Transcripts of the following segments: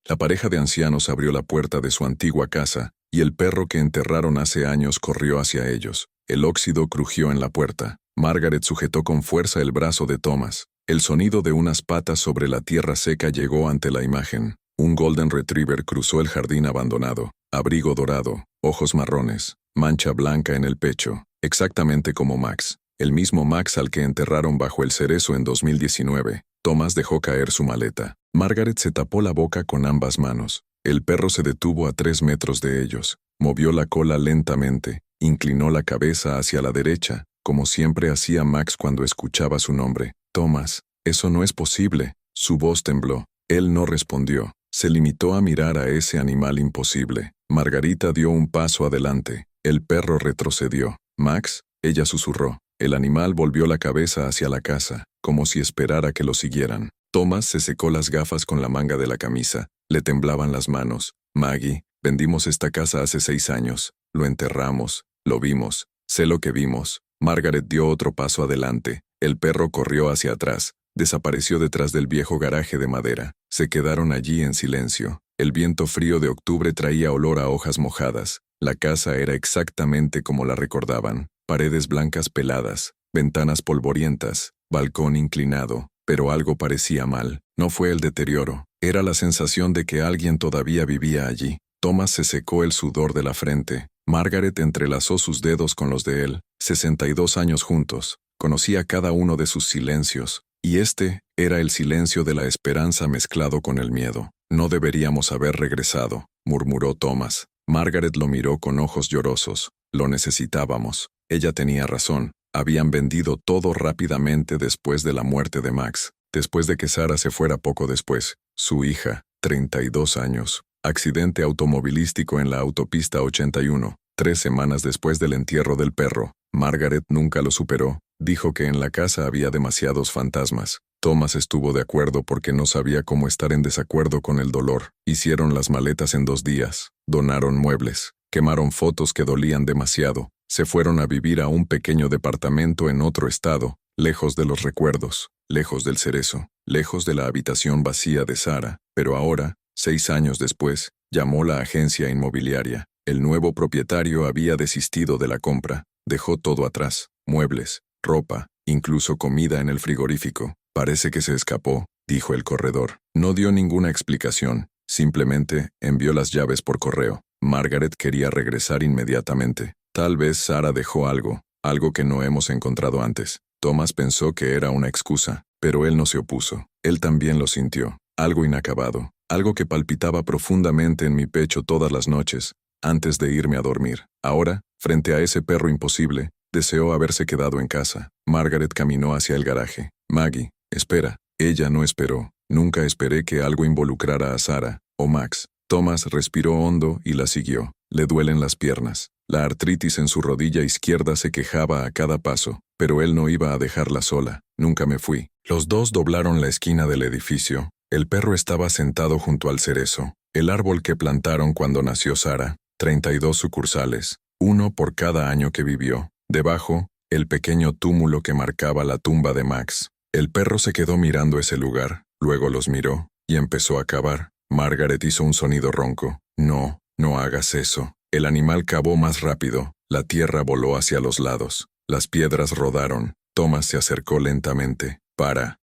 La pareja de ancianos abrió la puerta de su antigua casa, y el perro que enterraron hace años corrió hacia ellos. El óxido crujió en la puerta. Margaret sujetó con fuerza el brazo de Thomas. El sonido de unas patas sobre la tierra seca llegó ante la imagen. Un Golden Retriever cruzó el jardín abandonado. Abrigo dorado, ojos marrones, mancha blanca en el pecho, exactamente como Max. El mismo Max al que enterraron bajo el cerezo en 2019. Thomas dejó caer su maleta. Margaret se tapó la boca con ambas manos. El perro se detuvo a 3 metros de ellos. Movió la cola lentamente. Inclinó la cabeza hacia la derecha, como siempre hacía Max cuando escuchaba su nombre. Thomas, eso no es posible. Su voz tembló. Él no respondió. Se limitó a mirar a ese animal imposible. Margarita dio un paso adelante. El perro retrocedió. Max, ella susurró. El animal volvió la cabeza hacia la casa, como si esperara que lo siguieran. Thomas se secó las gafas con la manga de la camisa. Le temblaban las manos. Maggie, vendimos esta casa hace 6 años. Lo enterramos. Lo vimos. Sé lo que vimos. Margaret dio otro paso adelante. El perro corrió hacia atrás. Desapareció detrás del viejo garaje de madera. Se quedaron allí en silencio. El viento frío de octubre traía olor a hojas mojadas. La casa era exactamente como la recordaban. Paredes blancas peladas, ventanas polvorientas, balcón inclinado, pero algo parecía mal. No fue el deterioro, era la sensación de que alguien todavía vivía allí. Thomas se secó el sudor de la frente. Margaret entrelazó sus dedos con los de él. 62 años juntos. Conocía cada uno de sus silencios, y este era el silencio de la esperanza mezclado con el miedo. No deberíamos haber regresado, murmuró Thomas. Margaret lo miró con ojos llorosos. Lo necesitábamos. Ella tenía razón. Habían vendido todo rápidamente después de la muerte de Max. Después de que Sarah se fuera poco después. Su hija, 32 años. Accidente automovilístico en la autopista 81. 3 semanas después del entierro del perro. Margaret nunca lo superó. Dijo que en la casa había demasiados fantasmas. Thomas estuvo de acuerdo porque no sabía cómo estar en desacuerdo con el dolor. Hicieron las maletas en 2 días. Donaron muebles. Quemaron fotos que dolían demasiado. Se fueron a vivir a un pequeño departamento en otro estado, lejos de los recuerdos, lejos del cerezo, lejos de la habitación vacía de Sarah. Pero ahora, 6 años después, llamó la agencia inmobiliaria. El nuevo propietario había desistido de la compra. Dejó todo atrás, muebles, ropa, incluso comida en el frigorífico. Parece que se escapó, dijo el corredor. No dio ninguna explicación, simplemente envió las llaves por correo. Margaret quería regresar inmediatamente. Tal vez Sarah dejó algo que no hemos encontrado antes. Thomas pensó que era una excusa, pero él no se opuso. Él también lo sintió. Algo inacabado, algo que palpitaba profundamente en mi pecho todas las noches, antes de irme a dormir. Ahora, frente a ese perro imposible, deseó haberse quedado en casa. Margaret caminó hacia el garaje. Maggie, espera. Ella no esperó. Nunca esperé que algo involucrara a Sarah o Max. Thomas respiró hondo y la siguió. Le duelen las piernas. La artritis en su rodilla izquierda se quejaba a cada paso, pero él no iba a dejarla sola. Nunca me fui. Los dos doblaron la esquina del edificio. El perro estaba sentado junto al cerezo, el árbol que plantaron cuando nació Sarah. 32 sucursales, 1 por cada año que vivió. Debajo, el pequeño túmulo que marcaba la tumba de Max. El perro se quedó mirando ese lugar, luego los miró, y empezó a cavar. Margaret hizo un sonido ronco. No, no hagas eso. El animal cavó más rápido. La tierra voló hacia los lados. Las piedras rodaron. Thomas se acercó lentamente. Para.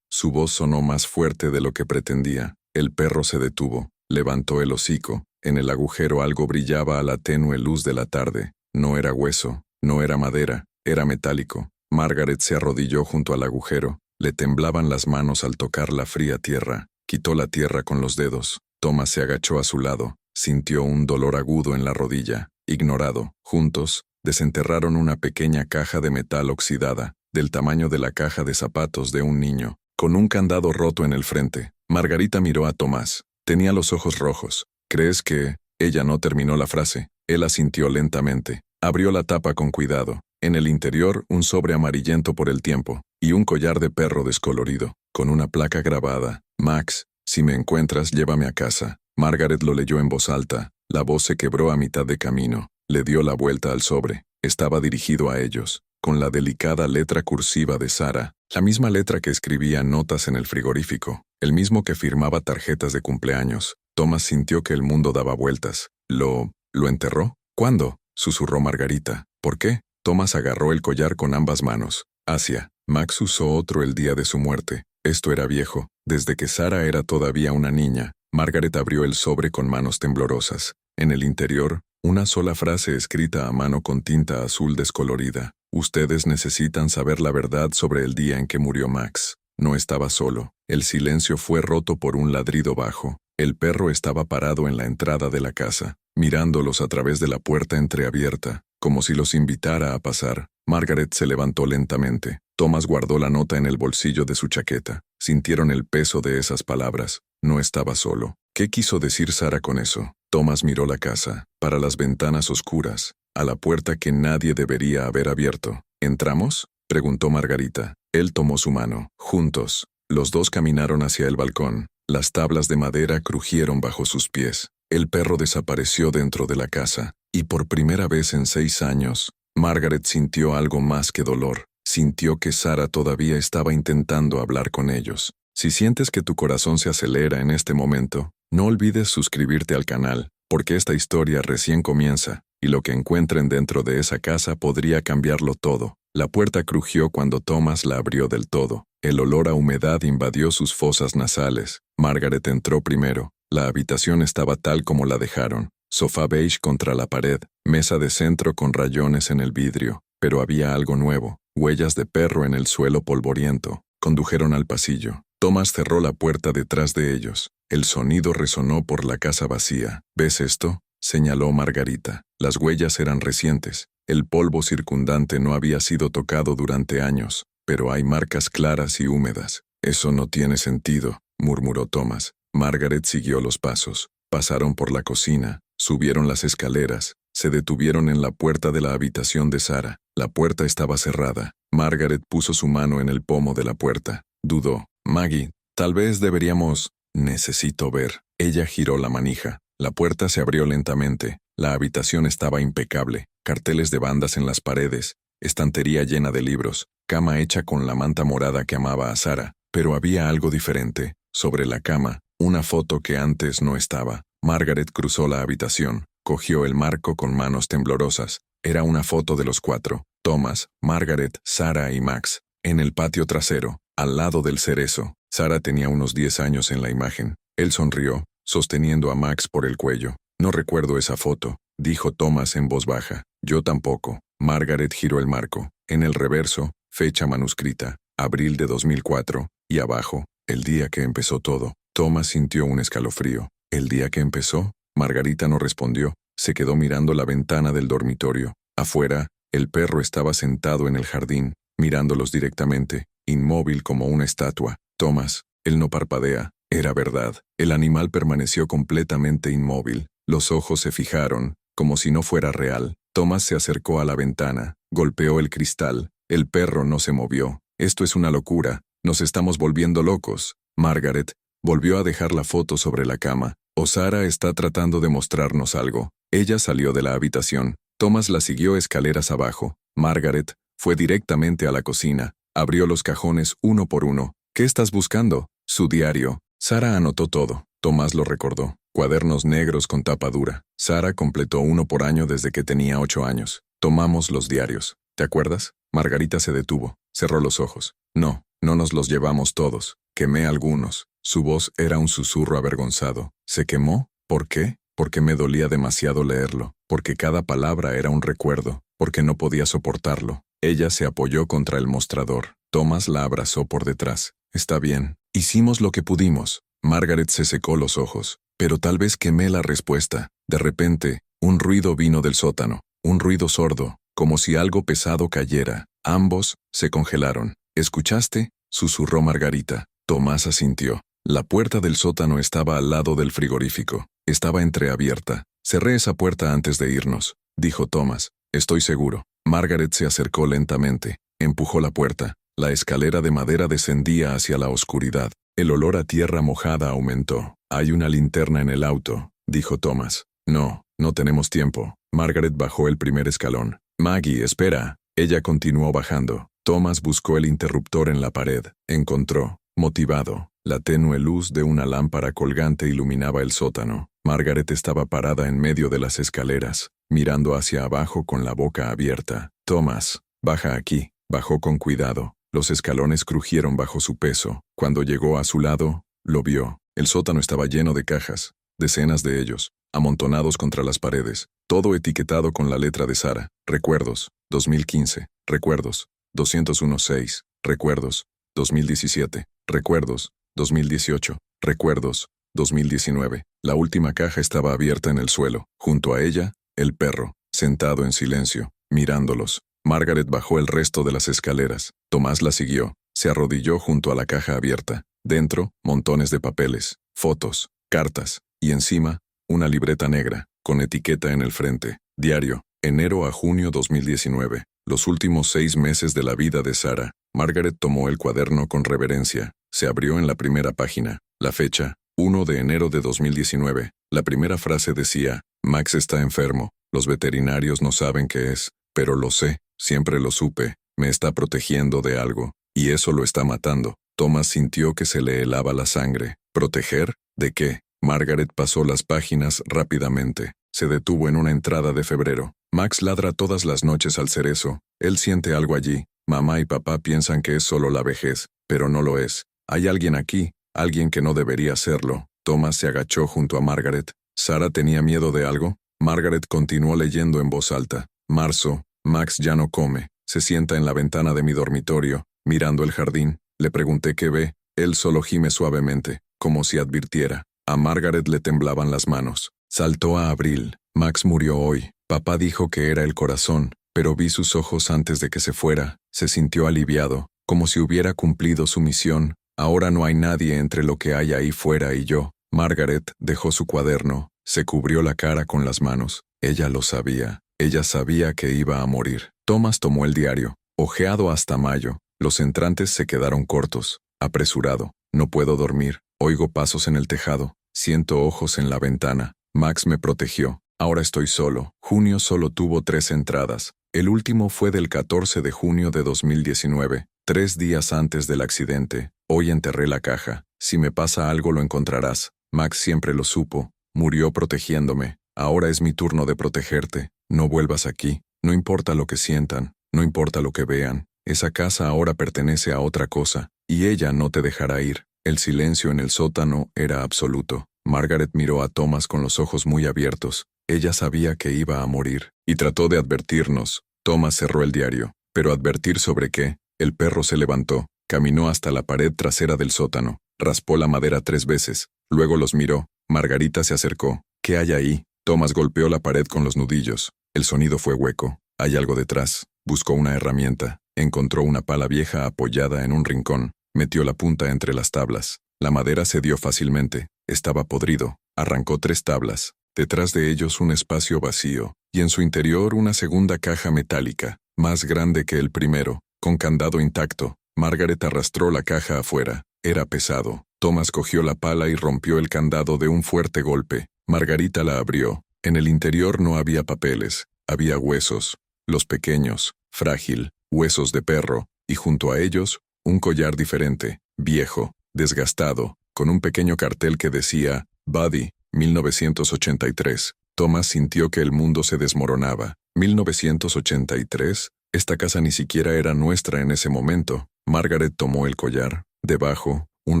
Su voz sonó más fuerte de lo que pretendía. El perro se detuvo. Levantó el hocico. En el agujero algo brillaba a la tenue luz de la tarde. No era hueso, no era madera, era metálico. Margaret se arrodilló junto al agujero. Le temblaban las manos al tocar la fría tierra. Quitó la tierra con los dedos. Thomas se agachó a su lado. Sintió un dolor agudo en la rodilla. Ignorado. Juntos, desenterraron una pequeña caja de metal oxidada, del tamaño de la caja de zapatos de un niño, con un candado roto en el frente. Margarita miró a Tomás. Tenía los ojos rojos. ¿Crees que...? Ella no terminó la frase. Él asintió lentamente. Abrió la tapa con cuidado. En el interior, un sobre amarillento por el tiempo, y un collar de perro descolorido, con una placa grabada. Max, si me encuentras, llévame a casa. Margaret lo leyó en voz alta. La voz se quebró a mitad de camino. Le dio la vuelta al sobre. Estaba dirigido a ellos. con la delicada letra cursiva de Sara, la misma letra que escribía notas en el frigorífico, el mismo que firmaba tarjetas de cumpleaños. Thomas sintió que el mundo daba vueltas. ¿Lo enterró? ¿Cuándo?, susurró Margarita. ¿Por qué? Thomas agarró el collar con ambas manos. Asia. Max usó otro el día de su muerte. Esto era viejo, desde que Sara era todavía una niña. Margaret abrió el sobre con manos temblorosas. En el interior, una sola frase escrita a mano con tinta azul descolorida. Ustedes necesitan saber la verdad sobre el día en que murió Max. No estaba solo. El silencio fue roto por un ladrido bajo. El perro estaba parado en la entrada de la casa, mirándolos a través de la puerta entreabierta, como si los invitara a pasar. Margaret se levantó lentamente. Thomas guardó la nota en el bolsillo de su chaqueta. Sintieron el peso de esas palabras. No estaba solo. ¿Qué quiso decir Sara con eso? Thomas miró la casa, para las ventanas oscuras, a la puerta que nadie debería haber abierto. ¿Entramos?, preguntó Margarita. Él tomó su mano. Juntos, los dos caminaron hacia el balcón. Las tablas de madera crujieron bajo sus pies. El perro desapareció dentro de la casa, y por primera vez en 6 años, Margaret sintió algo más que dolor. Sintió que Sara todavía estaba intentando hablar con ellos. Si sientes que tu corazón se acelera en este momento, no olvides suscribirte al canal, porque esta historia recién comienza, y lo que encuentren dentro de esa casa podría cambiarlo todo. La puerta crujió cuando Thomas la abrió del todo. El olor a humedad invadió sus fosas nasales. Margaret entró primero. La habitación estaba tal como la dejaron. Sofá beige contra la pared, mesa de centro con rayones en el vidrio. Pero había algo nuevo, huellas de perro en el suelo polvoriento. Condujeron al pasillo. Thomas cerró la puerta detrás de ellos. El sonido resonó por la casa vacía. ¿Ves esto?, señaló Margarita. Las huellas eran recientes. El polvo circundante no había sido tocado durante años, pero hay marcas claras y húmedas. Eso no tiene sentido, murmuró Thomas. Margaret siguió los pasos. Pasaron por la cocina, subieron las escaleras, se detuvieron en la puerta de la habitación de Sara. La puerta estaba cerrada. Margaret puso su mano en el pomo de la puerta. Dudó. Maggie, tal vez deberíamos... Necesito ver. Ella giró la manija. La puerta se abrió lentamente. La habitación estaba impecable. Carteles de bandas en las paredes, estantería llena de libros, cama hecha con la manta morada que amaba a Sara. Pero había algo diferente. Sobre la cama, una foto que antes no estaba. Margaret cruzó la habitación, cogió el marco con manos temblorosas. Era una foto de los 4, Thomas, Margaret, Sara y Max, en el patio trasero, al lado del cerezo. Sara tenía unos 10 años en la imagen. Él sonrió, sosteniendo a Max por el cuello. No recuerdo esa foto, dijo Thomas en voz baja. Yo tampoco. Margaret giró el marco. En el reverso, fecha manuscrita, abril de 2004, y abajo, el día que empezó todo. Thomas sintió un escalofrío. ¿El día que empezó? Margarita no respondió. Se quedó mirando la ventana del dormitorio. Afuera, el perro estaba sentado en el jardín, mirándolos directamente, inmóvil como una estatua. Thomas, él no parpadea. Era verdad. El animal permaneció completamente inmóvil. Los ojos se fijaron, como si no fuera real. Thomas se acercó a la ventana, golpeó el cristal. El perro no se movió. Esto es una locura. Nos estamos volviendo locos. Margaret volvió a dejar la foto sobre la cama. O Sara está tratando de mostrarnos algo. Ella salió de la habitación. Thomas la siguió escaleras abajo. Margaret fue directamente a la cocina. Abrió los cajones uno por uno. ¿Qué estás buscando? Su diario. Sara anotó todo. Thomas lo recordó. Cuadernos negros con tapa dura. Sara completó uno por año desde que tenía 8 años. Tomamos los diarios. ¿Te acuerdas? Margarita se detuvo. Cerró los ojos. No nos los llevamos todos. Quemé algunos. Su voz era un susurro avergonzado. ¿Se quemó? ¿Por qué? Porque me dolía demasiado leerlo. Porque cada palabra era un recuerdo. Porque no podía soportarlo. Ella se apoyó contra el mostrador. Thomas la abrazó por detrás. Está bien. Hicimos lo que pudimos. Margaret se secó los ojos. Pero tal vez quemé la respuesta. De repente, un ruido vino del sótano. Un ruido sordo, como si algo pesado cayera. Ambos se congelaron. ¿Escuchaste?, susurró Margarita. Tomás asintió. La puerta del sótano estaba al lado del frigorífico. Estaba entreabierta. Cerré esa puerta antes de irnos, dijo Thomas. Estoy seguro. Margaret se acercó lentamente. Empujó la puerta. La escalera de madera descendía hacia la oscuridad. El olor a tierra mojada aumentó. Hay una linterna en el auto, dijo Thomas. No tenemos tiempo. Margaret bajó el primer escalón. Maggie, espera. Ella continuó bajando. Thomas buscó el interruptor en la pared. Encontró, motivado, la tenue luz de una lámpara colgante iluminaba el sótano. Margaret estaba parada en medio de las escaleras, mirando hacia abajo con la boca abierta. Thomas, baja aquí. Bajó con cuidado. Los escalones crujieron bajo su peso. Cuando llegó a su lado, lo vio. El sótano estaba lleno de cajas, decenas de ellos, amontonados contra las paredes, todo etiquetado con la letra de Sara. Recuerdos, 2015. Recuerdos, 201-6. Recuerdos, 2017. Recuerdos, 2018. Recuerdos, 2019. La última caja estaba abierta en el suelo. Junto a ella, el perro, sentado en silencio, mirándolos. Margaret bajó el resto de las escaleras. Tomás la siguió. Se arrodilló junto a la caja abierta. Dentro, montones de papeles, fotos, cartas, y encima, una libreta negra, con etiqueta en el frente. Diario, enero a junio 2019. Los últimos 6 meses de la vida de Sara. Margaret tomó el cuaderno con reverencia. Se abrió en la primera página. La fecha, 1 de enero de 2019. La primera frase decía, Max está enfermo. Los veterinarios no saben qué es, pero lo sé. Siempre lo supe, me está protegiendo de algo, y eso lo está matando. Thomas sintió que se le helaba la sangre. ¿Proteger? ¿De qué? Margaret pasó las páginas rápidamente. Se detuvo en una entrada de febrero. Max ladra todas las noches al cerezo. Él siente algo allí. Mamá y papá piensan que es solo la vejez, pero no lo es. Hay alguien aquí, alguien que no debería serlo. Thomas se agachó junto a Margaret. ¿Sara tenía miedo de algo? Margaret continuó leyendo en voz alta. Marzo. Max ya no come. Se sienta en la ventana de mi dormitorio, mirando el jardín. Le pregunté qué ve. Él solo gime suavemente, como si advirtiera. A Margaret le temblaban las manos. Saltó a abril. Max murió hoy. Papá dijo que era el corazón, pero vi sus ojos antes de que se fuera. Se sintió aliviado, como si hubiera cumplido su misión. Ahora no hay nadie entre lo que hay ahí fuera y yo. Margaret dejó su cuaderno. Se cubrió la cara con las manos. Ella lo sabía. Ella sabía que iba a morir. Thomas tomó el diario, hojeado hasta mayo. Los entrantes se quedaron cortos. Apresurado. No puedo dormir. Oigo pasos en el tejado. Siento ojos en la ventana. Max me protegió. Ahora estoy solo. Junio solo tuvo 3 entradas. El último fue del 14 de junio de 2019, 3 días antes del accidente. Hoy enterré la caja. Si me pasa algo lo encontrarás. Max siempre lo supo. Murió protegiéndome. Ahora es mi turno de protegerte. No vuelvas aquí. No importa lo que sientan. No importa lo que vean. Esa casa ahora pertenece a otra cosa. Y ella no te dejará ir. El silencio en el sótano era absoluto. Margaret miró a Thomas con los ojos muy abiertos. Ella sabía que iba a morir. Y trató de advertirnos. Thomas cerró el diario. ¿Pero advertir sobre qué? El perro se levantó. Caminó hasta la pared trasera del sótano. Raspó la madera 3 veces. Luego los miró. Margarita se acercó. ¿Qué hay ahí? Thomas golpeó la pared con los nudillos. El sonido fue hueco. Hay algo detrás. Buscó una herramienta. Encontró una pala vieja apoyada en un rincón. Metió la punta entre las tablas. La madera cedió fácilmente. Estaba podrido. Arrancó 3 tablas. Detrás de ellos un espacio vacío. Y en su interior una segunda caja metálica, más grande que el primero, con candado intacto. Margaret arrastró la caja afuera. Era pesado. Thomas cogió la pala y rompió el candado de un fuerte golpe. Margarita la abrió. En el interior no había papeles. Había huesos. Los pequeños, frágil, huesos de perro, y junto a ellos, un collar diferente, viejo, desgastado, con un pequeño cartel que decía, Buddy, 1983. Thomas sintió que el mundo se desmoronaba. 1983, esta casa ni siquiera era nuestra en ese momento. Margaret tomó el collar. Debajo, un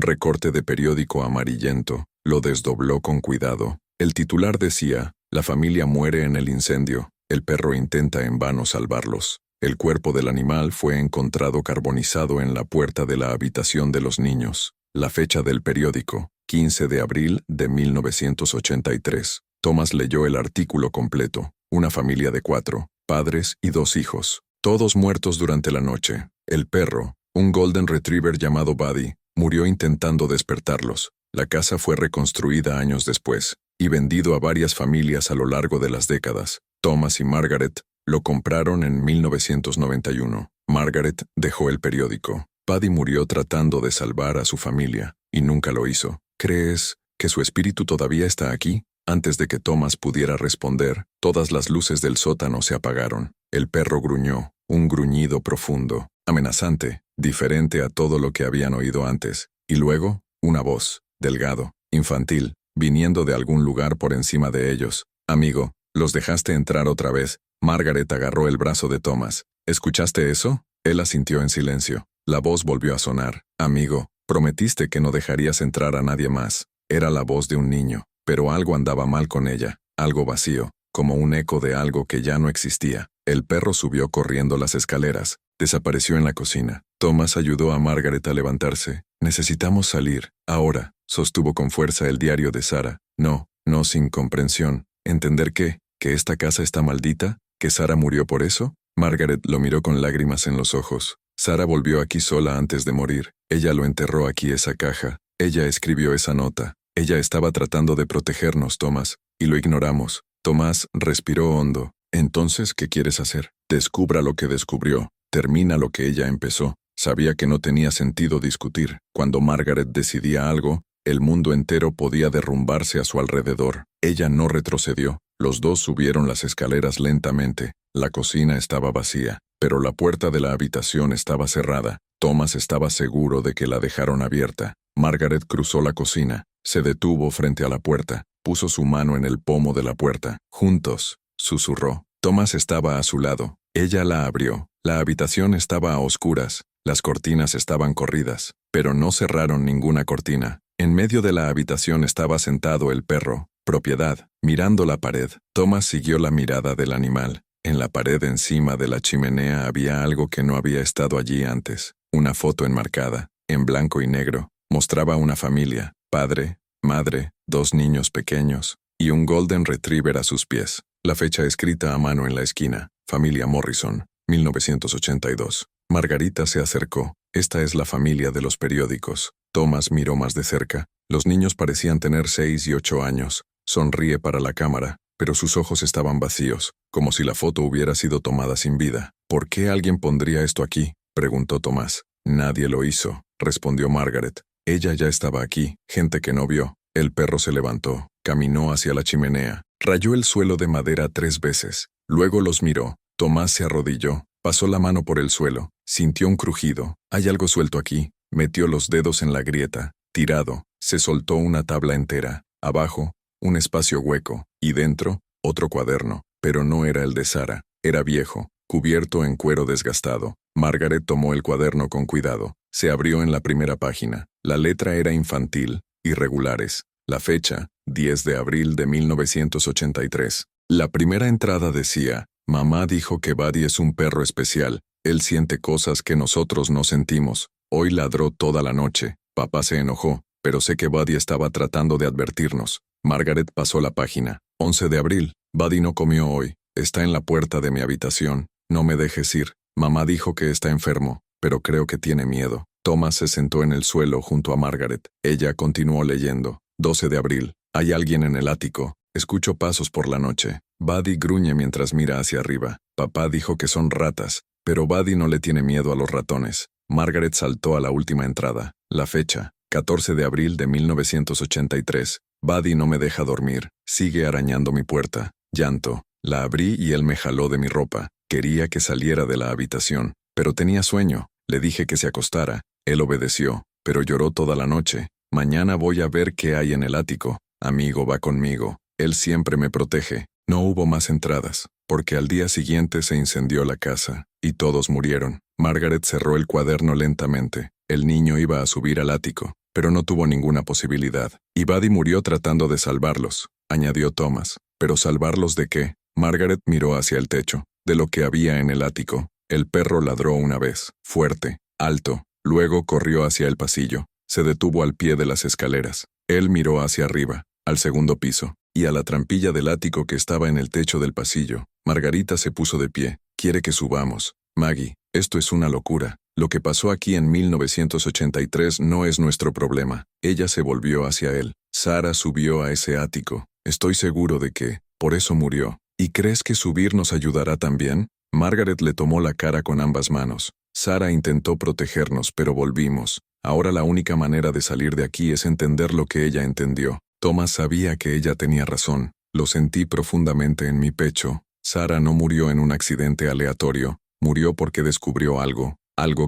recorte de periódico amarillento. Lo desdobló con cuidado. El titular decía, la familia muere en el incendio. El perro intenta en vano salvarlos. El cuerpo del animal fue encontrado carbonizado en la puerta de la habitación de los niños. La fecha del periódico, 15 de abril de 1983. Thomas leyó el artículo completo. Una familia de 4, padres y 2 hijos. Todos muertos durante la noche. El perro, un golden retriever llamado Buddy, murió intentando despertarlos. La casa fue reconstruida años después y vendido a varias familias a lo largo de las décadas. Thomas y Margaret lo compraron en 1991. Margaret dejó el periódico. Buddy murió tratando de salvar a su familia, y nunca lo hizo. ¿Crees que su espíritu todavía está aquí? Antes de que Thomas pudiera responder, todas las luces del sótano se apagaron. El perro gruñó, un gruñido profundo, amenazante, diferente a todo lo que habían oído antes. Y luego, una voz, delgado, infantil, viniendo de algún lugar por encima de ellos. Amigo, ¿los dejaste entrar otra vez? Margaret agarró el brazo de Thomas. ¿Escuchaste eso? Él asintió en silencio. La voz volvió a sonar. Amigo, prometiste que no dejarías entrar a nadie más. Era la voz de un niño, pero algo andaba mal con ella, algo vacío, como un eco de algo que ya no existía. El perro subió corriendo las escaleras, desapareció en la cocina. Thomas ayudó a Margaret a levantarse. Necesitamos salir, ahora, sostuvo con fuerza el diario de Sarah. No, sin comprensión. ¿Entender qué? ¿Que esta casa está maldita? ¿Que Sarah murió por eso? Margaret lo miró con lágrimas en los ojos. Sarah volvió aquí sola antes de morir. Ella lo enterró aquí esa caja. Ella escribió esa nota. Ella estaba tratando de protegernos, Thomas, y lo ignoramos. Tomás respiró hondo. Entonces, ¿qué quieres hacer? Descubra lo que descubrió. Termina lo que ella empezó. Sabía que no tenía sentido discutir. Cuando Margaret decidía algo, el mundo entero podía derrumbarse a su alrededor. Ella no retrocedió. Los dos subieron las escaleras lentamente. La cocina estaba vacía, pero la puerta de la habitación estaba cerrada. Thomas estaba seguro de que la dejaron abierta. Margaret cruzó la cocina, se detuvo frente a la puerta, puso su mano en el pomo de la puerta. Juntos, susurró. Thomas estaba a su lado. Ella la abrió. La habitación estaba a oscuras. Las cortinas estaban corridas, pero no cerraron ninguna cortina. En medio de la habitación estaba sentado el perro, Propiedad, mirando la pared. Thomas siguió la mirada del animal. En la pared encima de la chimenea había algo que no había estado allí antes. Una foto enmarcada, en blanco y negro. Mostraba una familia, padre, madre, 2 niños pequeños, y un Golden Retriever a sus pies. La fecha escrita a mano en la esquina, familia Morrison, 1982. Margarita se acercó. Esta es la familia de los periódicos. Thomas miró más de cerca. Los niños parecían tener 6 y 8 años. Sonríe para la cámara, pero sus ojos estaban vacíos, como si la foto hubiera sido tomada sin vida. ¿Por qué alguien pondría esto aquí?, preguntó Tomás. Nadie lo hizo, respondió Margaret. Ella ya estaba aquí, gente que no vio. El perro se levantó, caminó hacia la chimenea, rayó el suelo de madera 3 veces. Luego los miró. Tomás se arrodilló, pasó la mano por el suelo, sintió un crujido. Hay algo suelto aquí. Metió los dedos en la grieta. Tirado, se soltó una tabla entera. Abajo, un espacio hueco, y dentro, otro cuaderno, pero no era el de Sarah. Era viejo, cubierto en cuero desgastado. Margaret tomó el cuaderno con cuidado. Se abrió en la primera página. La letra era infantil, irregulares. La fecha, 10 de abril de 1983. La primera entrada decía: Mamá dijo que Buddy es un perro especial. Él siente cosas que nosotros no sentimos. Hoy ladró toda la noche. Papá se enojó, pero sé que Buddy estaba tratando de advertirnos. Margaret pasó la página. 11 de abril. Buddy no comió hoy. Está en la puerta de mi habitación. No me dejes ir. Mamá dijo que está enfermo, pero creo que tiene miedo. Thomas se sentó en el suelo junto a Margaret. Ella continuó leyendo. 12 de abril. Hay alguien en el ático. Escucho pasos por la noche. Buddy gruñe mientras mira hacia arriba. Papá dijo que son ratas, pero Buddy no le tiene miedo a los ratones. Margaret saltó a la última entrada. La fecha, 14 de abril de 1983. Buddy no me deja dormir. Sigue arañando mi puerta. Llanto. La abrí y él me jaló de mi ropa. Quería que saliera de la habitación, pero tenía sueño. Le dije que se acostara. Él obedeció, pero lloró toda la noche. Mañana voy a ver qué hay en el ático. Amigo va conmigo. Él siempre me protege. No hubo más entradas, porque al día siguiente se incendió la casa, y todos murieron. Margaret cerró el cuaderno lentamente. El niño iba a subir al ático, pero no tuvo ninguna posibilidad. Y Buddy murió tratando de salvarlos, añadió Thomas. ¿Pero salvarlos de qué? Margaret miró hacia el techo. De lo que había en el ático. El perro ladró una vez, fuerte, alto. Luego corrió hacia el pasillo. Se detuvo al pie de las escaleras. Él miró hacia arriba, al segundo piso, y a la trampilla del ático que estaba en el techo del pasillo. Margarita se puso de pie. Quiere que subamos. Maggie, esto es una locura. Lo que pasó aquí en 1983 no es nuestro problema. Ella se volvió hacia él. Sarah subió a ese ático. Estoy seguro de que, por eso murió. ¿Y crees que subir nos ayudará también? Margaret le tomó la cara con ambas manos. Sarah intentó protegernos, pero volvimos. Ahora la única manera de salir de aquí es entender lo que ella entendió. Thomas sabía que ella tenía razón. Lo sentí profundamente en mi pecho. Sarah no murió en un accidente aleatorio, murió porque descubrió algo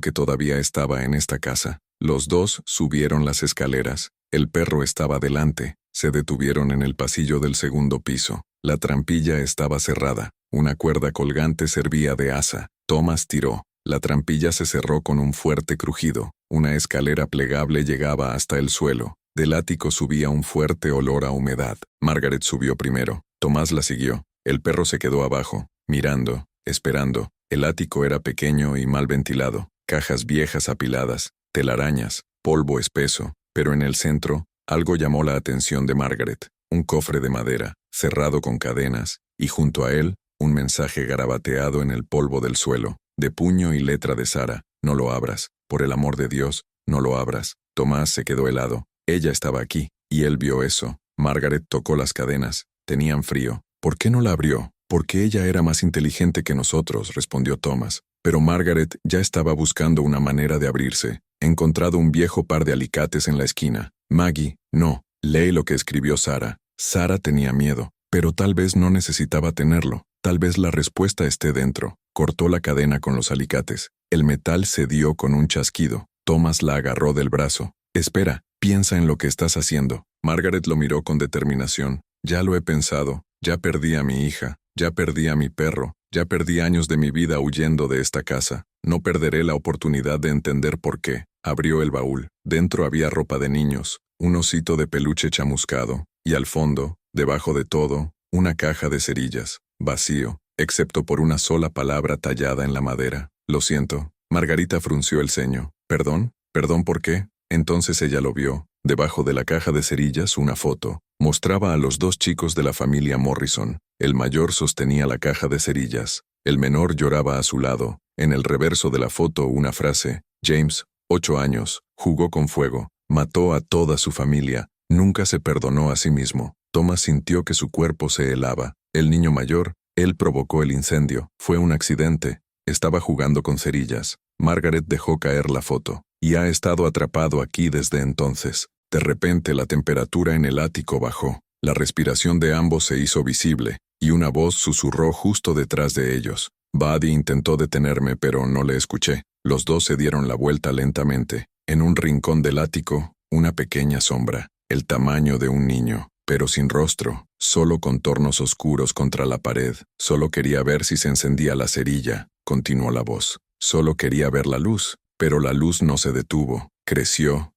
que todavía estaba en esta casa. Los dos subieron las escaleras. El perro estaba delante. Se detuvieron en el pasillo del segundo piso. La trampilla estaba cerrada. Una cuerda colgante servía de asa. Thomas tiró. La trampilla se cerró con un fuerte crujido. Una escalera plegable llegaba hasta el suelo. Del ático subía un fuerte olor a humedad. Margaret subió primero. Tomás la siguió. El perro se quedó abajo, mirando, esperando. El ático era pequeño y mal ventilado. Cajas viejas apiladas, telarañas, polvo espeso. Pero en el centro, algo llamó la atención de Margaret. Un cofre de madera, cerrado con cadenas, y junto a él, un mensaje garabateado en el polvo del suelo, de puño y letra de Sarah. No lo abras. Por el amor de Dios, no lo abras. Tomás se quedó helado. Ella estaba aquí, y él vio eso. Margaret tocó las cadenas. Tenían frío. ¿Por qué no la abrió? Porque ella era más inteligente que nosotros, respondió Thomas. Pero Margaret ya estaba buscando una manera de abrirse. Encontrado un viejo par de alicates en la esquina. Maggie, no. Lee lo que escribió Sarah. Sarah tenía miedo, pero tal vez no necesitaba tenerlo. Tal vez la respuesta esté dentro. Cortó la cadena con los alicates. El metal cedió con un chasquido. Thomas la agarró del brazo. Espera, piensa en lo que estás haciendo. Margaret lo miró con determinación. Ya lo he pensado. Ya perdí a mi hija. Ya perdí a mi perro. Ya perdí años de mi vida huyendo de esta casa. No perderé la oportunidad de entender por qué. Abrió el baúl. Dentro había ropa de niños, un osito de peluche chamuscado, y al fondo, debajo de todo, una caja de cerillas, vacío, excepto por una sola palabra tallada en la madera. Lo siento. Margarita frunció el ceño. ¿Perdón? ¿Perdón por qué? Entonces ella lo vio. Debajo de la caja de cerillas una foto. Mostraba a los dos chicos de la familia Morrison. El mayor sostenía la caja de cerillas. El menor lloraba a su lado. En el reverso de la foto una frase. James, 8 años, jugó con fuego, mató a toda su familia, nunca se perdonó a sí mismo. Thomas sintió que su cuerpo se helaba. El niño mayor, él provocó el incendio. Fue un accidente. Estaba jugando con cerillas. Margaret dejó caer la foto. Y ha estado atrapado aquí desde entonces. De repente la temperatura en el ático bajó. La respiración de ambos se hizo visible, y una voz susurró justo detrás de ellos. Buddy intentó detenerme, pero no le escuché. Los dos se dieron la vuelta lentamente. En un rincón del ático, una pequeña sombra, el tamaño de un niño, pero sin rostro, solo contornos oscuros contra la pared. Solo quería ver si se encendía la cerilla, continuó la voz. Solo quería ver la luz. Pero la luz no se detuvo, creció,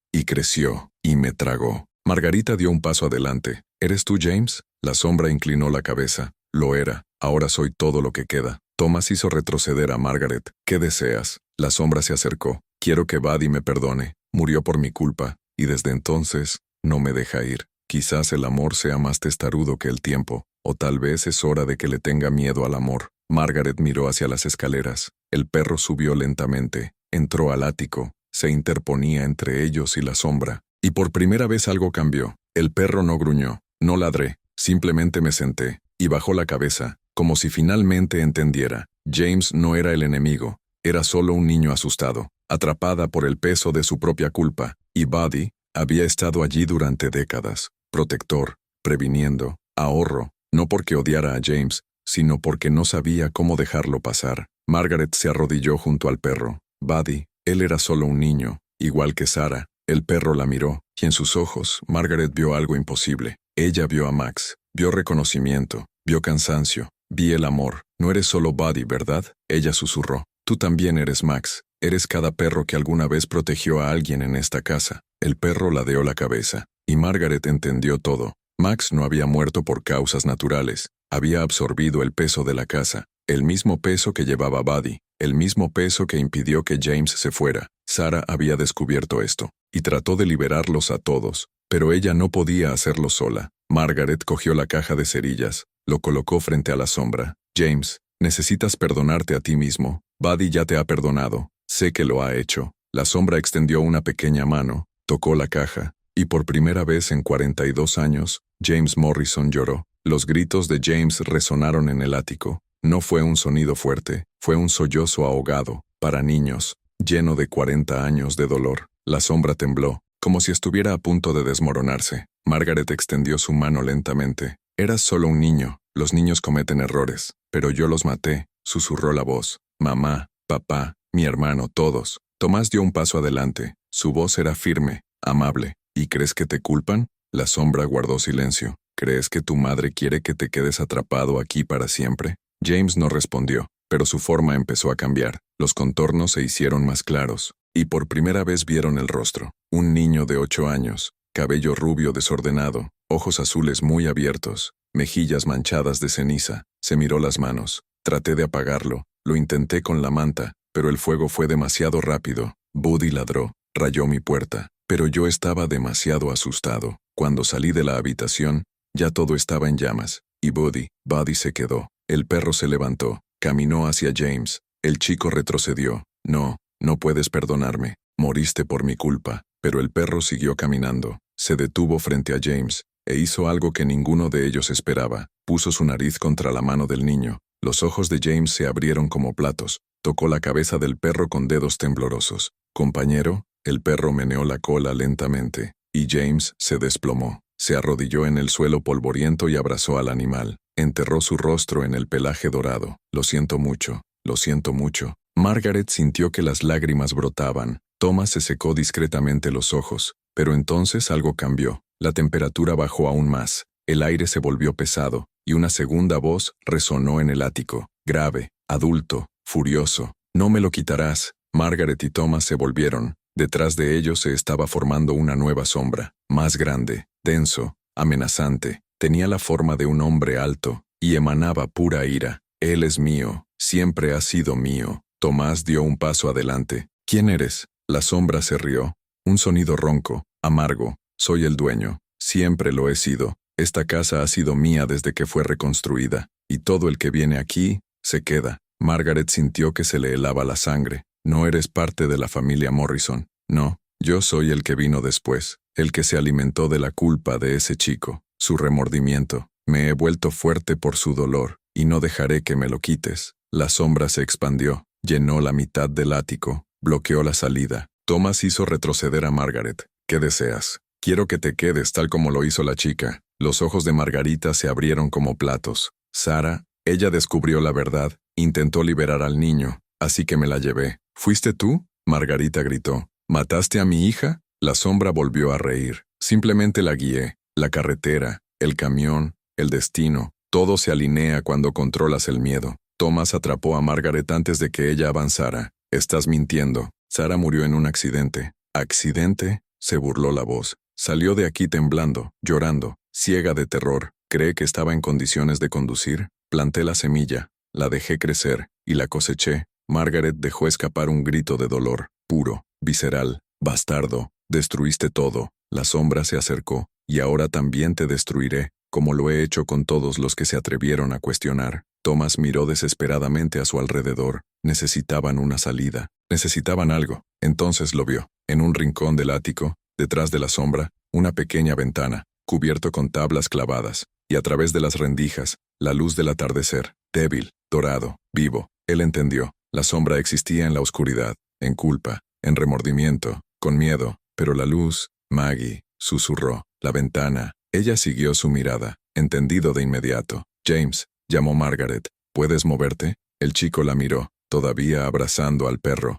y me tragó. Margarita dio un paso adelante. ¿Eres tú, James? La sombra inclinó la cabeza. Lo era. Ahora soy todo lo que queda. Thomas hizo retroceder a Margaret. ¿Qué deseas? La sombra se acercó. Quiero que Buddy me perdone. Murió por mi culpa, y desde entonces no me deja ir. Quizás el amor sea más testarudo que el tiempo, o tal vez es hora de que le tenga miedo al amor. Margaret miró hacia las escaleras. El perro subió lentamente. Entró al ático, se interponía entre ellos y la sombra, y por primera vez algo cambió. El perro no gruñó, no ladré, simplemente me senté, y bajó la cabeza, como si finalmente entendiera. James no era el enemigo, era solo un niño asustado, atrapada por el peso de su propia culpa, y Buddy había estado allí durante décadas, protector, previniendo, ahorro, no porque odiara a James, sino porque no sabía cómo dejarlo pasar. Margaret se arrodilló junto al perro. Buddy, él era solo un niño, igual que Sarah. El perro la miró, y en sus ojos, Margaret vio algo imposible. Ella vio a Max, vio reconocimiento, vio cansancio, vi el amor. No eres solo Buddy, ¿verdad? Ella susurró. Tú también eres Max. Eres cada perro que alguna vez protegió a alguien en esta casa. El perro ladeó la cabeza, y Margaret entendió todo. Max no había muerto por causas naturales. Había absorbido el peso de la casa, el mismo peso que llevaba Buddy. El mismo peso que impidió que James se fuera. Sarah había descubierto esto, y trató de liberarlos a todos, pero ella no podía hacerlo sola. Margaret cogió la caja de cerillas, lo colocó frente a la sombra. James, necesitas perdonarte a ti mismo. Buddy ya te ha perdonado. Sé que lo ha hecho. La sombra extendió una pequeña mano, tocó la caja, y por primera vez en 42 años, James Morrison lloró. Los gritos de James resonaron en el ático. No fue un sonido fuerte, fue un sollozo ahogado, para niños, lleno de 40 años de dolor. La sombra tembló, como si estuviera a punto de desmoronarse. Margaret extendió su mano lentamente. Eras solo un niño, los niños cometen errores. Pero yo los maté, susurró la voz. Mamá, papá, mi hermano, todos. Tomás dio un paso adelante. Su voz era firme, amable. ¿Y crees que te culpan? La sombra guardó silencio. ¿Crees que tu madre quiere que te quedes atrapado aquí para siempre? James no respondió, pero su forma empezó a cambiar. Los contornos se hicieron más claros, y por primera vez vieron el rostro. Un niño de 8 años, cabello rubio desordenado, ojos azules muy abiertos, mejillas manchadas de ceniza. Se miró las manos. Traté de apagarlo, lo intenté con la manta, pero el fuego fue demasiado rápido. Buddy ladró, rayó mi puerta, pero yo estaba demasiado asustado. Cuando salí de la habitación, ya todo estaba en llamas, y Buddy se quedó. El perro se levantó, caminó hacia James. El chico retrocedió. No, no puedes perdonarme. Moriste por mi culpa. Pero el perro siguió caminando. Se detuvo frente a James, e hizo algo que ninguno de ellos esperaba. Puso su nariz contra la mano del niño. Los ojos de James se abrieron como platos. Tocó la cabeza del perro con dedos temblorosos. Compañero, el perro meneó la cola lentamente, y James se desplomó. Se arrodilló en el suelo polvoriento y abrazó al animal. Enterró su rostro en el pelaje dorado. Lo siento mucho, lo siento mucho. Margaret sintió que las lágrimas brotaban. Thomas se secó discretamente los ojos, pero entonces algo cambió. La temperatura bajó aún más. El aire se volvió pesado, y una segunda voz resonó en el ático. Grave, adulto, furioso. No me lo quitarás. Margaret y Thomas se volvieron. Detrás de ellos se estaba formando una nueva sombra, más grande, denso, amenazante. Tenía la forma de un hombre alto, y emanaba pura ira. Él es mío, siempre ha sido mío. Tomás dio un paso adelante. ¿Quién eres? La sombra se rió. Un sonido ronco, amargo. Soy el dueño. Siempre lo he sido. Esta casa ha sido mía desde que fue reconstruida, y todo el que viene aquí, se queda. Margaret sintió que se le helaba la sangre. No eres parte de la familia Morrison. No, yo soy el que vino después, el que se alimentó de la culpa de ese chico, su remordimiento. Me he vuelto fuerte por su dolor, y no dejaré que me lo quites. La sombra se expandió, llenó la mitad del ático, bloqueó la salida. Thomas hizo retroceder a Margaret. ¿Qué deseas? Quiero que te quedes tal como lo hizo la chica. Los ojos de Margarita se abrieron como platos. Sara, ella descubrió la verdad, intentó liberar al niño, así que me la llevé. ¿Fuiste tú? Margarita gritó. ¿Mataste a mi hija? La sombra volvió a reír. Simplemente la guié. La carretera, el camión, el destino, todo se alinea cuando controlas el miedo. Thomas atrapó a Margaret antes de que ella avanzara. Estás mintiendo. Sara murió en un accidente. ¿Accidente? Se burló la voz. Salió de aquí temblando, llorando, ciega de terror. ¿Cree que estaba en condiciones de conducir? Planté la semilla, la dejé crecer, y la coseché. Margaret dejó escapar un grito de dolor, puro, visceral. Bastardo, destruiste todo. La sombra se acercó, y ahora también te destruiré, como lo he hecho con todos los que se atrevieron a cuestionar. Thomas miró desesperadamente a su alrededor. Necesitaban una salida. Necesitaban algo. Entonces lo vio. En un rincón del ático, detrás de la sombra, una pequeña ventana, cubierto con tablas clavadas, y a través de las rendijas, la luz del atardecer, débil, dorado, vivo. Él entendió. La sombra existía en la oscuridad, en culpa, en remordimiento, con miedo, pero la luz, Maggie, susurró, la ventana. Ella siguió su mirada, entendido de inmediato. James, llamó Margaret, ¿puedes moverte? El chico la miró, todavía abrazando al perro.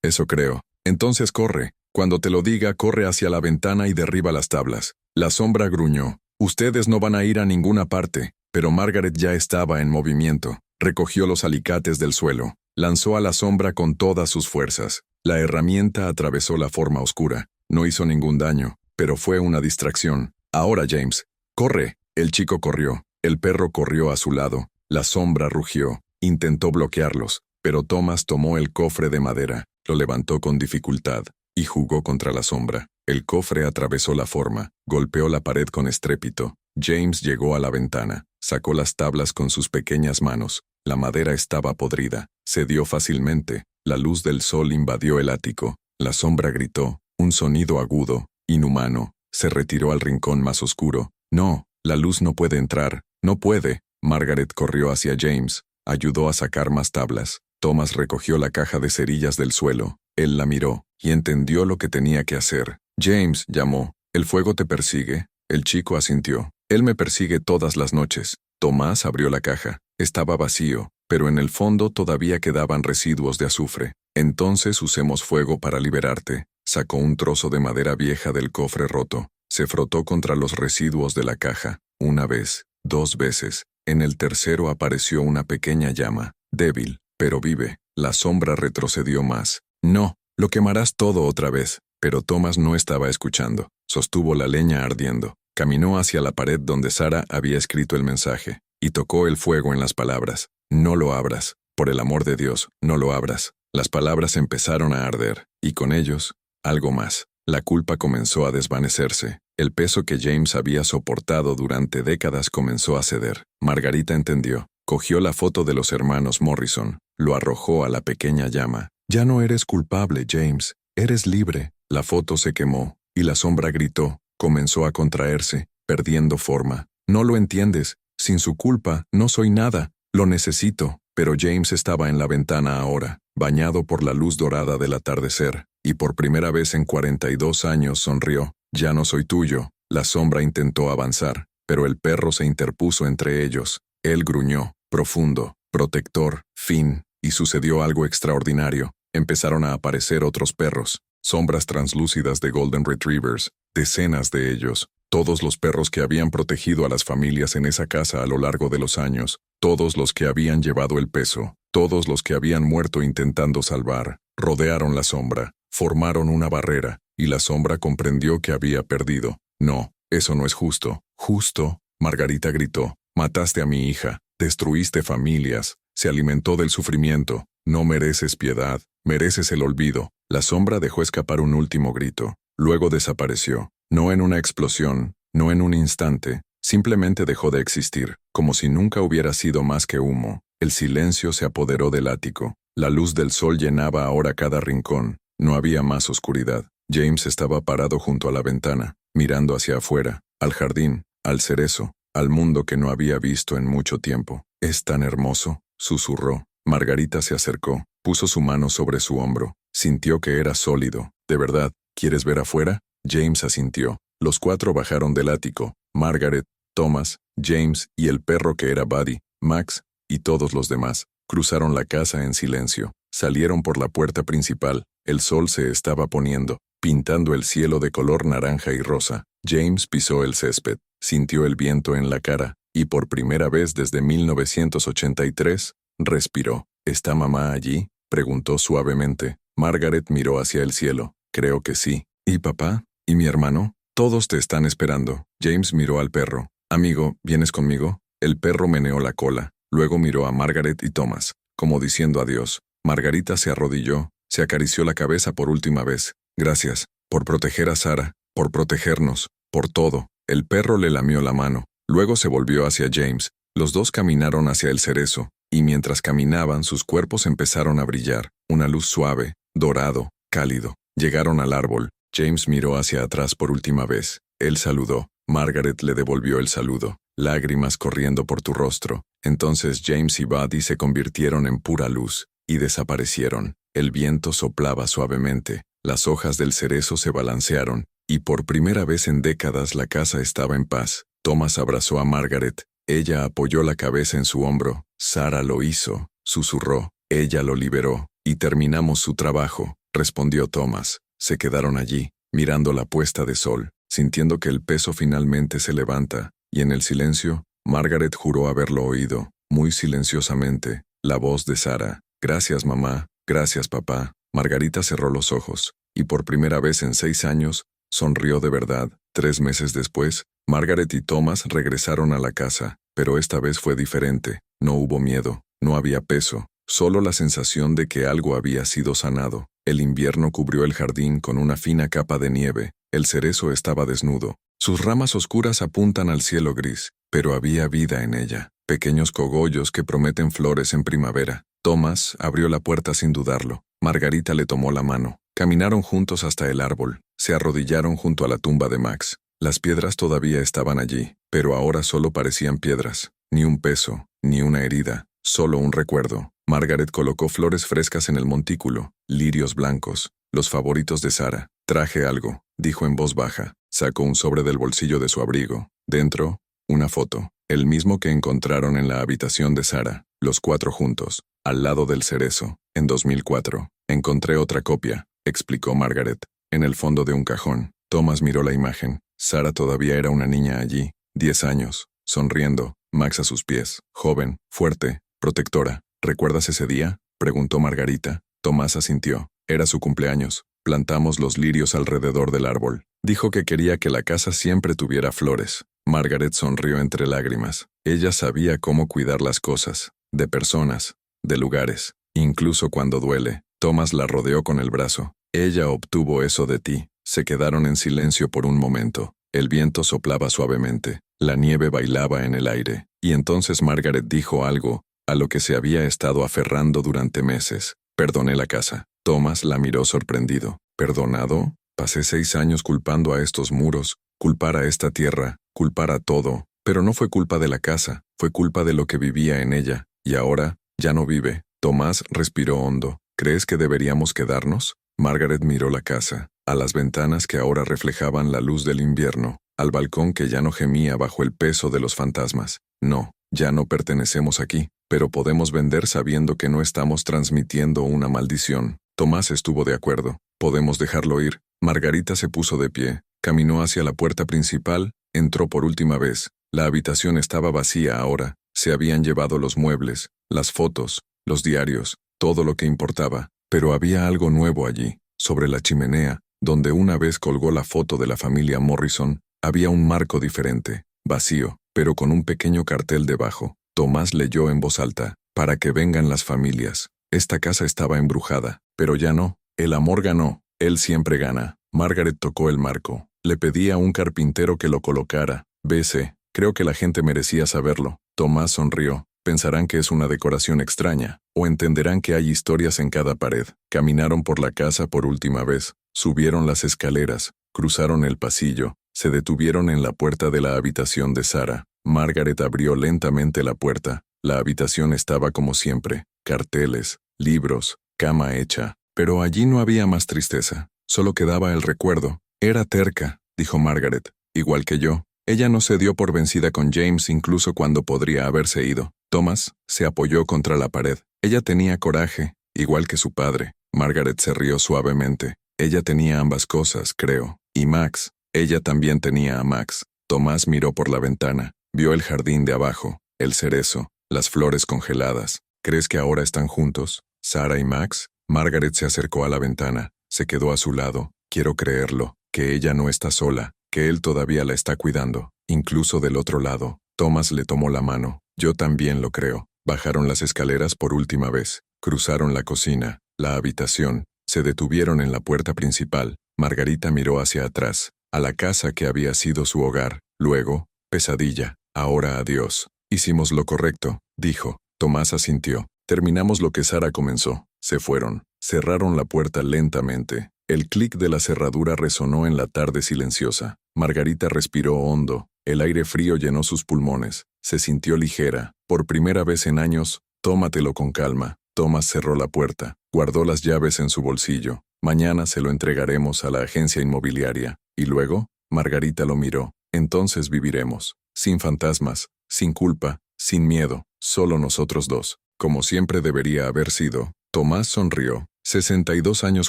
Eso creo. Entonces corre. Cuando te lo diga, corre hacia la ventana y derriba las tablas. La sombra gruñó. Ustedes no van a ir a ninguna parte. Pero Margaret ya estaba en movimiento. Recogió los alicates del suelo. Lanzó a la sombra con todas sus fuerzas. La herramienta atravesó la forma oscura. No hizo ningún daño, pero fue una distracción. Ahora, James. ¡Corre! El chico corrió. El perro corrió a su lado. La sombra rugió. Intentó bloquearlos, pero Thomas tomó el cofre de madera, lo levantó con dificultad, y jugó contra la sombra. El cofre atravesó la forma, golpeó la pared con estrépito. James llegó a la ventana, sacó las tablas con sus pequeñas manos. La madera estaba podrida. Cedió fácilmente. La luz del sol invadió el ático. La sombra gritó, un sonido agudo, inhumano. Se retiró al rincón más oscuro. No, la luz no puede entrar. No puede. Margaret corrió hacia James. Ayudó a sacar más tablas. Thomas recogió la caja de cerillas del suelo. Él la miró y entendió lo que tenía que hacer. James, llamó. ¿El fuego te persigue? El chico asintió. Él me persigue todas las noches. Tomás abrió la caja. Estaba vacío, pero en el fondo todavía quedaban residuos de azufre. Entonces usemos fuego para liberarte. Sacó un trozo de madera vieja del cofre roto. Se frotó contra los residuos de la caja. Una vez, 2 veces. En el tercero apareció una pequeña llama. Débil, pero vive. La sombra retrocedió más. No, lo quemarás todo otra vez. Pero Thomas no estaba escuchando. Sostuvo la leña ardiendo. Caminó hacia la pared donde Sarah había escrito el mensaje. Y tocó el fuego en las palabras. No lo abras. Por el amor de Dios, no lo abras. Las palabras empezaron a arder. Y con ellos, algo más. La culpa comenzó a desvanecerse. El peso que James había soportado durante décadas comenzó a ceder. Margarita entendió. Cogió la foto de los hermanos Morrison. Lo arrojó a la pequeña llama. Ya no eres culpable, James. Eres libre. La foto se quemó. Y la sombra gritó. Comenzó a contraerse, perdiendo forma. No lo entiendes. Sin su culpa, no soy nada. Lo necesito. Pero James estaba en la ventana ahora, bañado por la luz dorada del atardecer, y por primera vez en 42 años sonrió. Ya no soy tuyo. La sombra intentó avanzar, pero el perro se interpuso entre ellos. Él gruñó, profundo, protector, fin, y sucedió algo extraordinario. Empezaron a aparecer otros perros, sombras translúcidas de Golden Retrievers, decenas de ellos. Todos los perros que habían protegido a las familias en esa casa a lo largo de los años, todos los que habían llevado el peso, todos los que habían muerto intentando salvar, rodearon la sombra, formaron una barrera, y la sombra comprendió que había perdido. No, eso no es justo. Justo, Margarita gritó, mataste a mi hija, destruiste familias, se alimentó del sufrimiento, no mereces piedad, mereces el olvido. La sombra dejó escapar un último grito, luego desapareció. No en una explosión, no en un instante, simplemente dejó de existir, como si nunca hubiera sido más que humo. El silencio se apoderó del ático. La luz del sol llenaba ahora cada rincón. No había más oscuridad. James estaba parado junto a la ventana, mirando hacia afuera, al jardín, al cerezo, al mundo que no había visto en mucho tiempo. «Es tan hermoso», susurró. Margarita se acercó, puso su mano sobre su hombro. Sintió que era sólido. «¿De verdad? ¿Quieres ver afuera?» James asintió. Los 4 bajaron del ático. Margaret, Thomas, James y el perro que era Buddy, Max y todos los demás. Cruzaron la casa en silencio. Salieron por la puerta principal. El sol se estaba poniendo, pintando el cielo de color naranja y rosa. James pisó el césped, sintió el viento en la cara y por primera vez desde 1983, respiró. ¿Está mamá allí?, preguntó suavemente. Margaret miró hacia el cielo. Creo que sí. ¿Y papá? ¿Y mi hermano? Todos te están esperando. James miró al perro. Amigo, ¿vienes conmigo? El perro meneó la cola. Luego miró a Margaret y Thomas, como diciendo adiós. Margarita se arrodilló, se acarició la cabeza por última vez. Gracias, por proteger a Sarah, por protegernos, por todo. El perro le lamió la mano. Luego se volvió hacia James. Los dos caminaron hacia el cerezo, y mientras caminaban sus cuerpos empezaron a brillar. Una luz suave, dorado, cálido. Llegaron al árbol. James miró hacia atrás por última vez. Él saludó. Margaret le devolvió el saludo. Lágrimas corriendo por tu rostro. Entonces James y Buddy se convirtieron en pura luz, y desaparecieron. El viento soplaba suavemente. Las hojas del cerezo se balancearon, y por primera vez en décadas la casa estaba en paz. Thomas abrazó a Margaret. Ella apoyó la cabeza en su hombro. Sarah lo hizo, susurró. Ella lo liberó, y terminamos su trabajo, respondió Thomas. Se quedaron allí, mirando la puesta de sol, sintiendo que el peso finalmente se levanta, y en el silencio, Margaret juró haberlo oído, muy silenciosamente, la voz de Sarah. Gracias, mamá. Gracias, papá. Margarita cerró los ojos, y por primera vez en 6 años, sonrió de verdad. 3 meses después, Margaret y Thomas regresaron a la casa, pero esta vez fue diferente. No hubo miedo, no había peso, solo la sensación de que algo había sido sanado. El invierno cubrió el jardín con una fina capa de nieve. El cerezo estaba desnudo. Sus ramas oscuras apuntan al cielo gris, pero había vida en ella. Pequeños cogollos que prometen flores en primavera. Thomas abrió la puerta sin dudarlo. Margarita le tomó la mano. Caminaron juntos hasta el árbol. Se arrodillaron junto a la tumba de Max. Las piedras todavía estaban allí, pero ahora solo parecían piedras. Ni un peso, ni una herida, solo un recuerdo. Margaret colocó flores frescas en el montículo, lirios blancos, los favoritos de Sarah. Traje algo, dijo en voz baja. Sacó un sobre del bolsillo de su abrigo. Dentro, una foto. el mismo que encontraron en la habitación de Sara, los 4 juntos, al lado del cerezo, en 2004. Encontré otra copia, explicó Margaret, en el fondo de un cajón. Thomas miró la imagen. Sara todavía era una niña allí, 10 años, sonriendo, Max a sus pies, joven, fuerte, protectora. ¿Recuerdas ese día?, preguntó Margarita. Tomás asintió. Era su cumpleaños. Plantamos los lirios alrededor del árbol. Dijo que quería que la casa siempre tuviera flores. Margaret sonrió entre lágrimas. Ella sabía cómo cuidar las cosas, de personas, de lugares, incluso cuando duele. Tomás la rodeó con el brazo. Ella obtuvo eso de ti. Se quedaron en silencio por un momento. El viento soplaba suavemente. La nieve bailaba en el aire. Y entonces Margaret dijo algo a lo que se había estado aferrando durante meses. Perdoné la casa. Tomás la miró sorprendido. ¿Perdonado? Pasé 6 años culpando a estos muros, culpar a esta tierra, culpar a todo. Pero no fue culpa de la casa, fue culpa de lo que vivía en ella. Y ahora, ya no vive. Tomás respiró hondo. ¿Crees que deberíamos quedarnos? Margaret miró la casa, a las ventanas que ahora reflejaban la luz del invierno, al balcón que ya no gemía bajo el peso de los fantasmas. No, ya no pertenecemos aquí, pero podemos vender sabiendo que no estamos transmitiendo una maldición. Tomás estuvo de acuerdo. Podemos dejarlo ir. Margarita se puso de pie, caminó hacia la puerta principal, entró por última vez. La habitación estaba vacía ahora. Se habían llevado los muebles, las fotos, los diarios, todo lo que importaba. Pero había algo nuevo allí. Sobre la chimenea, donde una vez colgó la foto de la familia Morrison, había un marco diferente, vacío, pero con un pequeño cartel debajo. Tomás leyó en voz alta: para que vengan las familias. Esta casa estaba embrujada, pero ya no. El amor ganó. Él siempre gana. Margaret tocó el marco. Le pedí a un carpintero que lo colocara. BC. Creo que la gente merecía saberlo. Tomás sonrió. Pensarán que es una decoración extraña, o entenderán que hay historias en cada pared. Caminaron por la casa por última vez, subieron las escaleras, cruzaron el pasillo, se detuvieron en la puerta de la habitación de Sara. Margaret abrió lentamente la puerta. La habitación estaba como siempre, carteles, libros, cama hecha, pero allí no había más tristeza, solo quedaba el recuerdo. Era terca, dijo Margaret, igual que yo. Ella no se dio por vencida con James incluso cuando podría haberse ido. Thomas se apoyó contra la pared. Ella tenía coraje, igual que su padre. Margaret se rió suavemente. Ella tenía ambas cosas, creo. Y Max. Ella también tenía a Max. Tomás miró por la ventana. Vio el jardín de abajo, el cerezo, las flores congeladas. ¿Crees que ahora están juntos? ¿Sara y Max? Margaret se acercó a la ventana. Se quedó a su lado. Quiero creerlo, que ella no está sola, que él todavía la está cuidando, incluso del otro lado. Thomas le tomó la mano. Yo también lo creo. Bajaron las escaleras por última vez. Cruzaron la cocina, la habitación. Se detuvieron en la puerta principal. Margarita miró hacia atrás, a la casa que había sido su hogar. Luego, pesadilla. Ahora adiós. Hicimos lo correcto, dijo. Tomás asintió. Terminamos lo que Sara comenzó. Se fueron. Cerraron la puerta lentamente. El clic de la cerradura resonó en la tarde silenciosa. Margarita respiró hondo. El aire frío llenó sus pulmones. Se sintió ligera. Por primera vez en años, tómatelo con calma. Tomás cerró la puerta. Guardó las llaves en su bolsillo. Mañana se lo entregaremos a la agencia inmobiliaria. Y luego, Margarita lo miró. Entonces viviremos. Sin fantasmas, sin culpa, sin miedo. Solo nosotros dos. Como siempre debería haber sido. Tomás sonrió. 62 años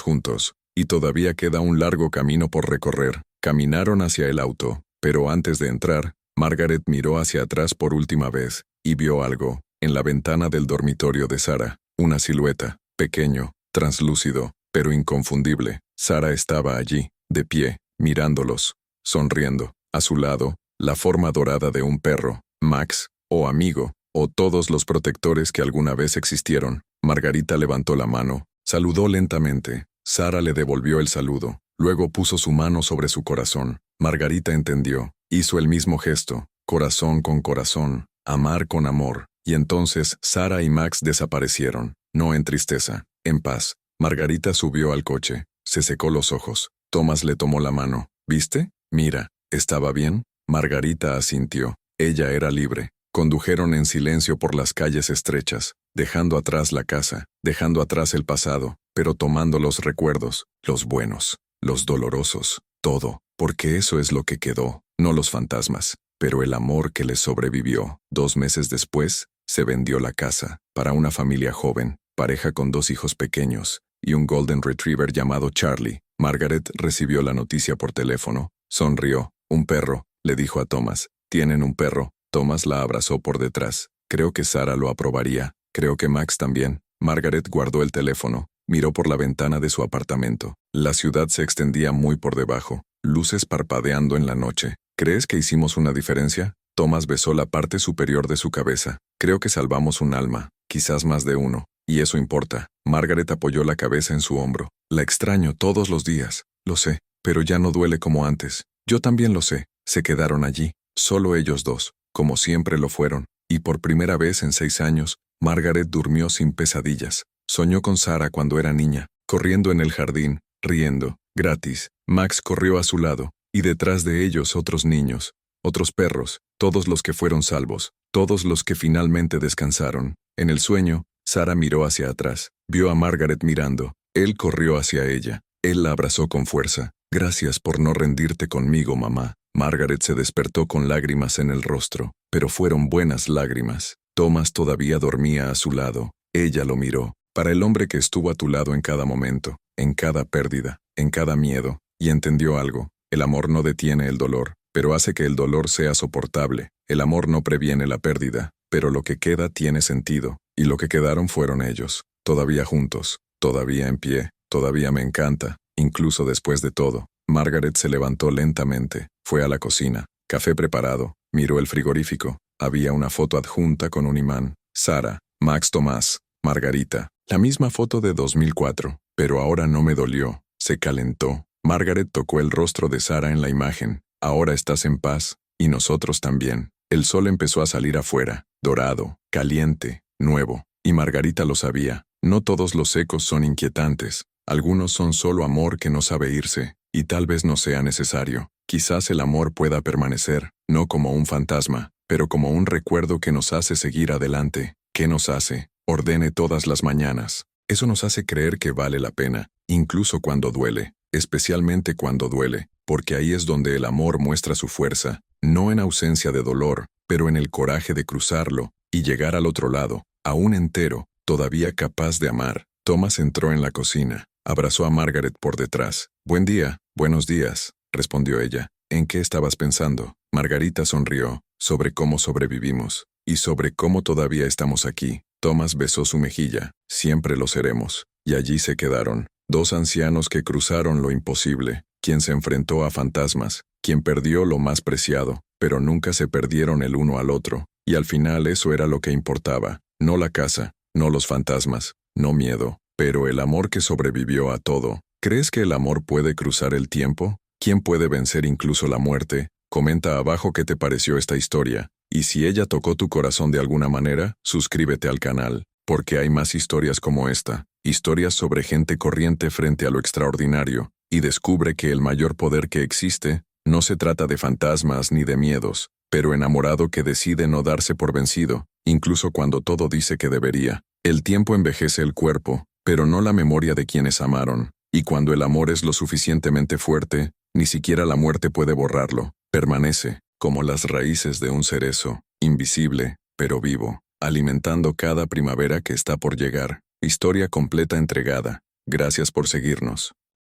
juntos. Y todavía queda un largo camino por recorrer. Caminaron hacia el auto. Pero antes de entrar, Margaret miró hacia atrás por última vez, y vio algo. En la ventana del dormitorio de Sara, una silueta, pequeño, translúcido, pero inconfundible. Sara estaba allí, de pie, mirándolos, sonriendo. A su lado, la forma dorada de un perro, Max, o amigo, o todos los protectores que alguna vez existieron. Margarita levantó la mano, saludó lentamente. Sara le devolvió el saludo. Luego puso su mano sobre su corazón. Margarita entendió. Hizo el mismo gesto, corazón con corazón, amar con amor. Y entonces Sara y Max desaparecieron, no en tristeza, en paz. Margarita subió al coche, se secó los ojos. Tomás le tomó la mano. ¿Viste? Mira, ¿estaba bien? Margarita asintió. Ella era libre. Condujeron en silencio por las calles estrechas, dejando atrás la casa, dejando atrás el pasado, pero tomando los recuerdos, los buenos, los dolorosos, todo, porque eso es lo que quedó, no los fantasmas. pero el amor que les sobrevivió. 2 meses después, se vendió la casa para una familia joven, pareja con 2 hijos pequeños y un Golden Retriever llamado Charlie. Margaret recibió la noticia por teléfono. Sonrió. Un perro, le dijo a Thomas. ¿Tienen un perro? Thomas la abrazó por detrás. Creo que Sarah lo aprobaría. Creo que Max también. Margaret guardó el teléfono. Miró por la ventana de su apartamento. La ciudad se extendía muy por debajo, luces parpadeando en la noche. ¿Crees que hicimos una diferencia? Thomas besó la parte superior de su cabeza. Creo que salvamos un alma, quizás más de uno. Y eso importa. Margaret apoyó la cabeza en su hombro. La extraño todos los días. Lo sé, pero ya no duele como antes. Yo también lo sé. Se quedaron allí, solo ellos dos, como siempre lo fueron. Y por primera vez en 6 años, Margaret durmió sin pesadillas. Soñó con Sarah cuando era niña, corriendo en el jardín, riendo, gratis. Max corrió a su lado, y detrás de ellos otros niños, otros perros, todos los que fueron salvos, todos los que finalmente descansaron. En el sueño, Sarah miró hacia atrás, vio a Margaret mirando. Él corrió hacia ella. Él la abrazó con fuerza. Gracias por no rendirte conmigo, mamá. Margaret se despertó con lágrimas en el rostro, pero fueron buenas lágrimas. Thomas todavía dormía a su lado. Ella lo miró. Para el hombre que estuvo a tu lado en cada momento, en cada pérdida, en cada miedo, y entendió algo. El amor no detiene el dolor, pero hace que el dolor sea soportable. El amor no previene la pérdida, pero lo que queda tiene sentido, y lo que quedaron fueron ellos, todavía juntos, todavía en pie, todavía me encanta, incluso después de todo. Margaret se levantó lentamente, fue a la cocina, café preparado, miró el frigorífico, había una foto adjunta con un imán. Sarah, Max Tomás, Margarita, la misma foto de 2004, pero ahora no me dolió, se calentó. Margaret tocó el rostro de Sarah en la imagen. Ahora estás en paz, y nosotros también. El sol empezó a salir afuera, dorado, caliente, nuevo, y Margarita lo sabía. No todos los ecos son inquietantes, algunos son solo amor que no sabe irse, y tal vez no sea necesario. Quizás el amor pueda permanecer, no como un fantasma, pero como un recuerdo que nos hace seguir adelante. ¿Qué nos hace? Ordene todas las mañanas. Eso nos hace creer que vale la pena, incluso cuando duele, especialmente cuando duele, porque ahí es donde el amor muestra su fuerza, no en ausencia de dolor, pero en el coraje de cruzarlo y llegar al otro lado, aún entero, todavía capaz de amar. Thomas entró en la cocina, abrazó a Margaret por detrás. Buen día, buenos días, respondió ella. ¿En qué estabas pensando? Margarita sonrió, sobre cómo sobrevivimos, y sobre cómo todavía estamos aquí. Thomas besó su mejilla. Siempre lo seremos. Y allí se quedaron, 2 ancianos que cruzaron lo imposible, quien se enfrentó a fantasmas, quien perdió lo más preciado, pero nunca se perdieron el uno al otro, y al final eso era lo que importaba, no la casa, no los fantasmas, no miedo, pero el amor que sobrevivió a todo. ¿Crees que el amor puede cruzar el tiempo? ¿Quién puede vencer incluso la muerte? Comenta abajo qué te pareció esta historia, y si ella tocó tu corazón de alguna manera, suscríbete al canal, porque hay más historias como esta, historias sobre gente corriente frente a lo extraordinario, y descubre que el mayor poder que existe no se trata de fantasmas ni de miedos, pero enamorado que decide no darse por vencido, incluso cuando todo dice que debería. El tiempo envejece el cuerpo, pero no la memoria de quienes amaron, y cuando el amor es lo suficientemente fuerte, ni siquiera la muerte puede borrarlo. Permanece, como las raíces de un cerezo, invisible, pero vivo, alimentando cada primavera que está por llegar. Historia completa entregada. Gracias por seguirnos.